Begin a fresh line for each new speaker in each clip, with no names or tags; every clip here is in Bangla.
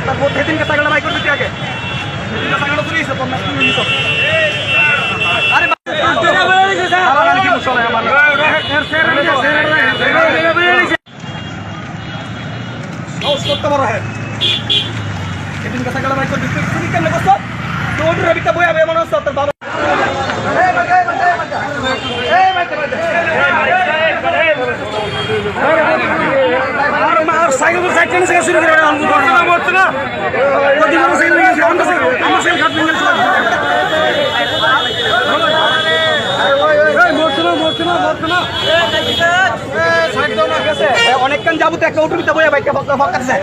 তারপর সেদিনকে সাইকেলটা বাইক করতে আগে সাইকেলটা তুলে এসে তোমরা তুলে নিছো আরে কি মুশকিল আমার করতে পারো হ্যাঁ সেদিনকে সাইকেলটা বাইক করতে তুমি কেমনে করছো তো ওই রবিটা বই হবে মনে হচ্ছে তোর বাবা সাইকেল তো সাইকেল থেকে শুরু করে মরছে না আমার সাইকেল খাট ভেঙে অনেকক্ষণ যাবো তো একটা অটোবিতে বইয়া বাইকটা ফকাচ্ছে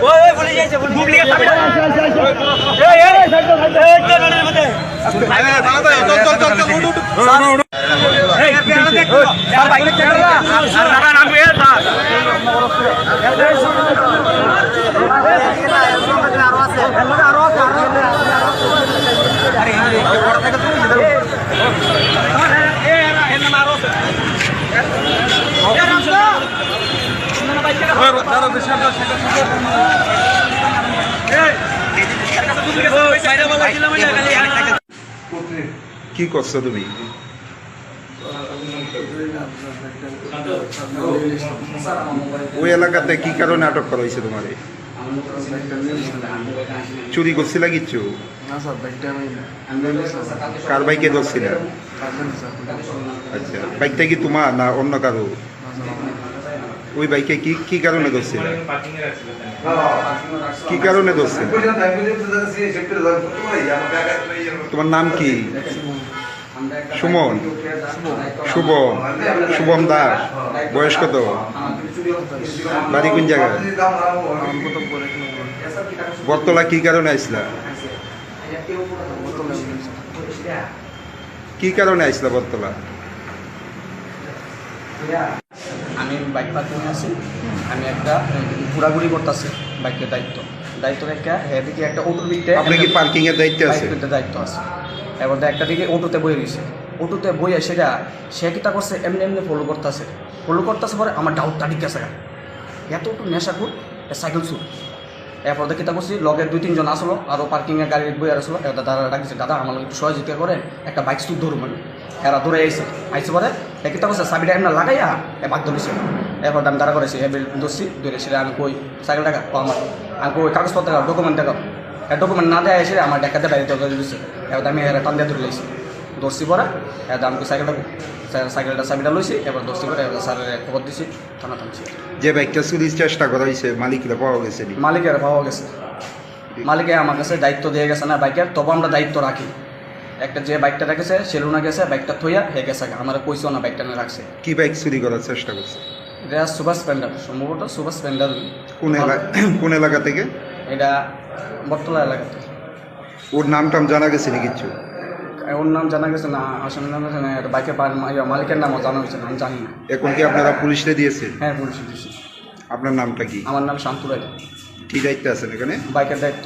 কি করছো তুমি? ওই এলাকাতে কি কারণে আটক করা হয়েছে তোমার? চুরি করছিল কিচ্ছু? কার বাইকে ধরছিল? আচ্ছা, বাইকটা কি তোমার না অন্য কারো? ওই বাইকে কি কারণে ধরছিল? কি কারণে ধরছিল? তোমার নাম কি? সুমন? শুভম দাস। বয়স কত? বাড়ি কোন জায়গায়? বটতলা। কি কারণে আসলা? কি কারণে আসলা বটতলা?
আমি বাইক পার্কিংয়ে আছি। আমি একটা ঘোরাঘুরি করতেছি বাইকের দায়িত্ব রেখে এদিকে একটা অটোর দিকতে
আপনি কি পার্কিং এর দায়িত্বে আছে?
দায়িত্ব আছে। এবার একটা দিকে অটোতে বয়ে গেছে। অটোতে বইয়ে সেটা সে কিতা করছে এমনি ফলো করতেছে পরে আমার ডাউটটা ঢিকেছে এত একটু নেশাখুর সাইকেল চুর। এরপর কিতা করছি লগে 2-3 জন আসলো আরও পার্কিংয়ে গাড়ি বইয়ে আসলো। দাদা ডাকছে, দাদা আমার একটু সহযোগিতা করেন, একটা বাইক চুর ধরুন। মানে এরা দৌড়ে আইসে পরে কিতা করছে চাবিটা এমন লাগাইয়া বাঘ ধরেছে। এরপর আমি দাঁড়া করেছি ধরছি ধরে সেটা আমি কই সাইকেল টাকা আমি কই কাগজপত্র ডকুমেন্ট দেখাও। ডকুমেন্ট না দেয় এসে আমার দেখাতে বাইরে দিচ্ছে। এবার আমি টান দিয়ে ধরে লাইছি ধরছি পরে আমি সাইকেলটা চাবিটা লইছি। এবার ধরছি পরে স্যারের খবর দিছি, থানা টানছি।
যে বাইকটা চুরির চেষ্টা করা হয়েছে মালিকরা পাওয়া গেছে?
পাওয়া গেছে। মালিকে আমার কাছে দায়িত্ব দিয়ে গেছে না বাইকের, তবু আমরা দায়িত্ব রাখি। একটা যে বাইকটা রেখেছে সেলুনা গেছে, বাইকটা থইয়া হে গেছে, আমার কইসও না বাইকটা নিয়ে রাখছে।
কি বাইক চুরি করার চেষ্টা করছে?
এটা সুপার স্প্লেন্ডার, সম্ভবত সুপার স্প্লেন্ডার।
কোন এলাকা থেকে?
এটা বটতলা এলাকাতে।
ওর নাম টাম জানা গেছে না কিছু?
ওর নাম জানা গেছে না, আসামের নাম গেছে না, বাইকের মালিকের নামও জানা গেছে না, আমি জানি না।
এখন কি আপনারা পুলিশে দিয়েছেন?
হ্যাঁ, পুলিশে দিয়েছি।
আপনার নামটা কি?
আমার নাম শান্তু রায়।
কি দায়িত্ব আছেন এখানে?
বাইকের দায়িত্ব।